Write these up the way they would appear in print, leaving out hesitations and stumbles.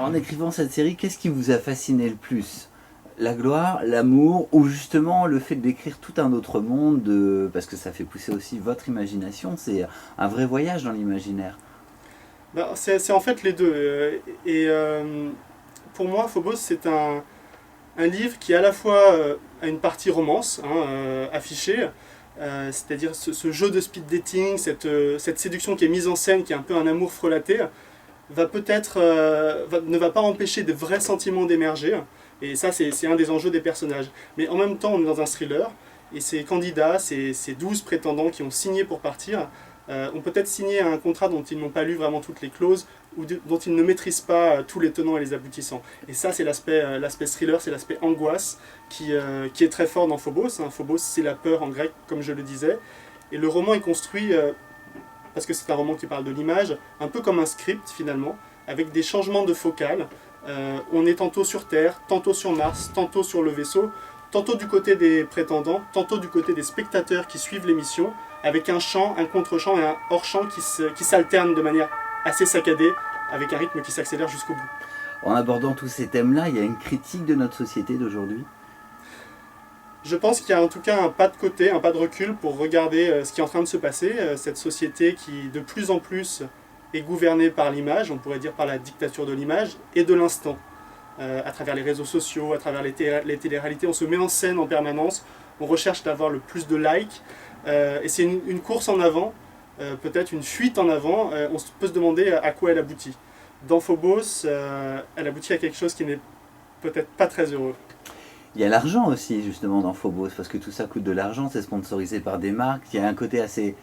en écrivant cette série, qu'est-ce qui vous a fasciné le plus? La gloire, l'amour, ou justement le fait d'écrire tout un autre monde, parce que ça fait pousser aussi votre imagination, c'est un vrai voyage dans l'imaginaire. Ben, c'est en fait les deux. Pour moi, Phobos, c'est un livre qui à la fois a une partie romance affichée, c'est-à-dire ce jeu de speed dating, cette séduction qui est mise en scène, qui est un peu un amour frelaté, ne va pas empêcher de vrais sentiments d'émerger. Et ça, c'est un des enjeux des personnages. Mais en même temps, on est dans un thriller, et ces candidats, ces 12 prétendants qui ont signé pour partir, ont peut-être signé un contrat dont ils n'ont pas lu vraiment toutes les clauses, ou dont ils ne maîtrisent pas tous les tenants et les aboutissants. Et ça, c'est l'aspect thriller, c'est l'aspect angoisse qui est très fort dans Phobos. Phobos, c'est la peur en grec, comme je le disais. Et le roman est construit, parce que c'est un roman qui parle de l'image, un peu comme un script finalement, avec des changements de focale. On est tantôt sur Terre, tantôt sur Mars, tantôt sur le vaisseau, tantôt du côté des prétendants, tantôt du côté des spectateurs qui suivent l'émission, avec un chant, un contre-chant et un hors-chant qui s'alternent de manière assez saccadée, avec un rythme qui s'accélère jusqu'au bout. En abordant tous ces thèmes-là, il y a une critique de notre société d'aujourd'hui. Je pense qu'il y a en tout cas un pas de côté, un pas de recul pour regarder ce qui est en train de se passer, cette société qui de plus en plus est gouvernée par l'image, on pourrait dire par la dictature de l'image et de l'instant. À travers les réseaux sociaux, à travers les téléréalités, on se met en scène en permanence, on recherche d'avoir le plus de likes, et c'est une course en avant, peut-être une fuite en avant, on peut se demander à quoi elle aboutit. Dans Phobos, elle aboutit à quelque chose qui n'est peut-être pas très heureux. Il y a l'argent aussi, justement, dans Phobos, parce que tout ça coûte de l'argent, c'est sponsorisé par des marques. Il y a un côté assez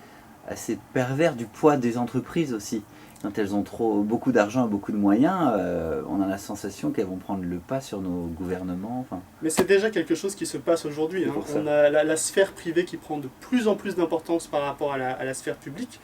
pervers du poids des entreprises aussi. Quand elles ont beaucoup d'argent et beaucoup de moyens, on a la sensation qu'elles vont prendre le pas sur nos gouvernements. Enfin. Mais c'est déjà quelque chose qui se passe aujourd'hui. On a la sphère privée qui prend de plus en plus d'importance par rapport à la sphère publique.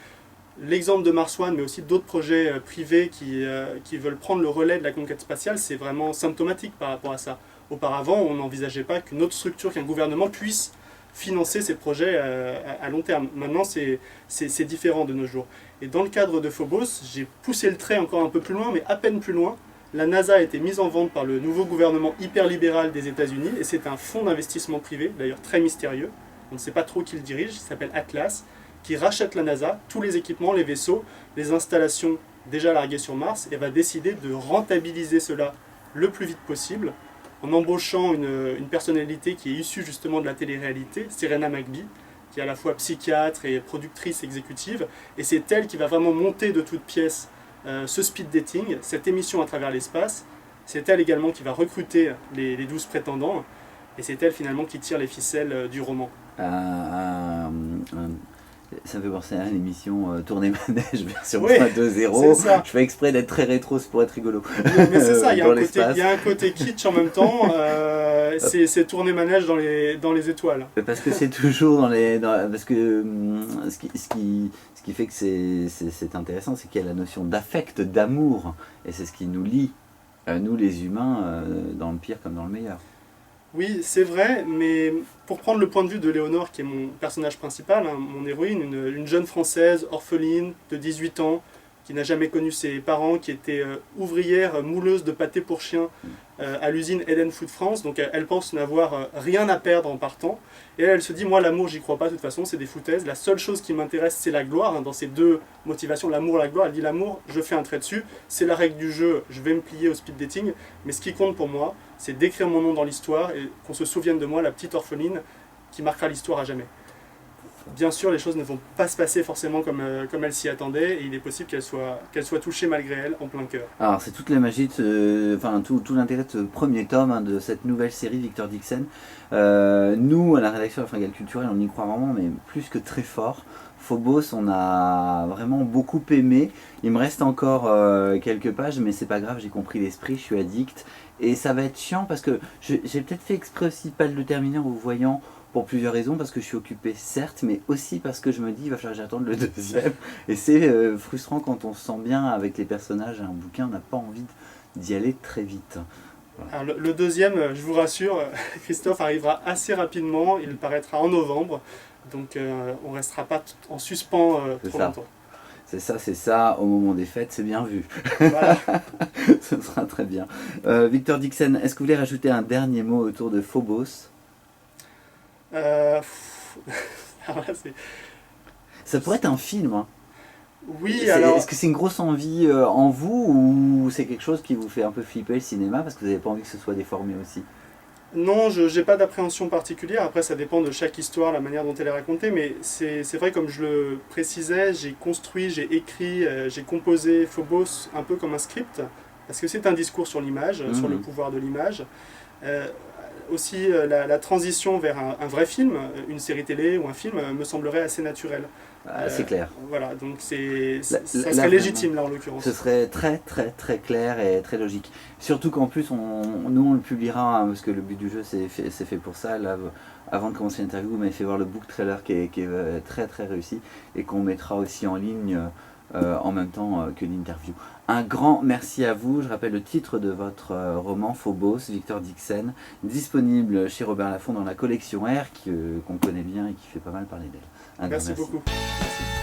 L'exemple de Mars One, mais aussi d'autres projets privés qui veulent prendre le relais de la conquête spatiale, c'est vraiment symptomatique par rapport à ça. Auparavant, on n'envisageait pas qu'une autre structure, qu'un gouvernement puisse financer ces projets à long terme. Maintenant, c'est différent de nos jours. Et dans le cadre de Phobos, j'ai poussé le trait encore un peu plus loin, mais à peine plus loin. La NASA a été mise en vente par le nouveau gouvernement hyper-libéral des États-Unis, et c'est un fonds d'investissement privé, d'ailleurs très mystérieux. On ne sait pas trop qui le dirige, il s'appelle Atlas, qui rachète la NASA, tous les équipements, les vaisseaux, les installations déjà larguées sur Mars, et va décider de rentabiliser cela le plus vite possible, en embauchant une personnalité qui est issue justement de la télé-réalité, Serena McBee, qui est à la fois psychiatre et productrice exécutive, et c'est elle qui va vraiment monter de toutes pièces ce speed dating, cette émission à travers l'espace. C'est elle également qui va recruter les 12 prétendants, et c'est elle finalement qui tire les ficelles du roman. Ça me fait penser à l'émission Tournée Manège version 2.0. Je fais exprès d'être très rétro, c'est pour être rigolo. Mais c'est ça, il y a un côté kitsch en même temps. C'est Tournée Manège dans les étoiles. Parce que c'est toujours parce que ce qui fait que c'est intéressant, c'est qu'il y a la notion d'affect, d'amour. Et c'est ce qui nous lie, nous les humains, dans le pire comme dans le meilleur. Oui, c'est vrai, mais pour prendre le point de vue de Léonore, qui est mon personnage principal, mon héroïne, une jeune Française, orpheline, de 18 ans, qui n'a jamais connu ses parents, qui était ouvrière mouleuse de pâté pour chiens à l'usine Eden Food France, donc elle pense n'avoir rien à perdre en partant, et elle se dit, moi l'amour j'y crois pas de toute façon, c'est des foutaises, la seule chose qui m'intéresse c'est la gloire, dans ces deux motivations, l'amour et la gloire, elle dit l'amour, je fais un trait dessus, c'est la règle du jeu, je vais me plier au speed dating, mais ce qui compte pour moi, c'est d'écrire mon nom dans l'histoire et qu'on se souvienne de moi, la petite orpheline qui marquera l'histoire à jamais. Bien sûr, les choses ne vont pas se passer forcément comme elle s'y attendait, et il est possible qu'elle soit touchée malgré elle, en plein cœur. Alors c'est toute la magie, tout l'intérêt de ce premier tome, de cette nouvelle série Victor Dixon. Nous, à la rédaction de la Fringale Culturelle, on y croit vraiment, mais plus que très fort. Phobos, on a vraiment beaucoup aimé. Il me reste encore quelques pages, mais c'est pas grave, j'ai compris l'esprit, je suis addict. Et ça va être chiant parce que j'ai peut-être fait exprès aussi de pas le terminer en vous voyant, pour plusieurs raisons, parce que je suis occupé certes, mais aussi parce que je me dis il va falloir que j'attende le deuxième. Et c'est frustrant quand on se sent bien avec les personnages et un bouquin, on n'a pas envie d'y aller très vite. Voilà. Alors, le deuxième, je vous rassure, Christophe arrivera assez rapidement, il paraîtra en novembre, donc on ne restera pas en suspens trop longtemps. c'est ça, au moment des fêtes, c'est bien vu. Voilà. Ce sera très bien. Victor Dixon, est-ce que vous voulez rajouter un dernier mot autour de Phobos? Alors là, Ça pourrait être un film, hein. Oui, alors... Est-ce que c'est une grosse envie en vous, ou c'est quelque chose qui vous fait un peu flipper le cinéma parce que vous n'avez pas envie que ce soit déformé aussi? Non, je n'ai pas d'appréhension particulière. Après, ça dépend de chaque histoire, la manière dont elle est racontée. Mais c'est vrai, comme je le précisais, j'ai construit, j'ai écrit, j'ai composé Phobos un peu comme un script. Parce que c'est un discours sur l'image, sur le pouvoir de l'image. Aussi, la transition vers un vrai film, une série télé ou un film, me semblerait assez naturelle. C'est clair. Voilà, donc ça serait légitime là en l'occurrence. Ce serait très très très clair et très logique. Surtout qu'en plus, nous on le publiera, hein, parce que le but du jeu c'est fait pour ça. Là, avant de commencer l'interview, vous m'avez fait voir le book trailer qui est très très réussi et qu'on mettra aussi en ligne en même temps que l'interview. Un grand merci à vous. Je rappelle le titre de votre roman Phobos, Victor Dixon, disponible chez Robert Laffont dans la collection R, qu'on connaît bien et qui fait pas mal parler d'elle. Merci beaucoup. Merci.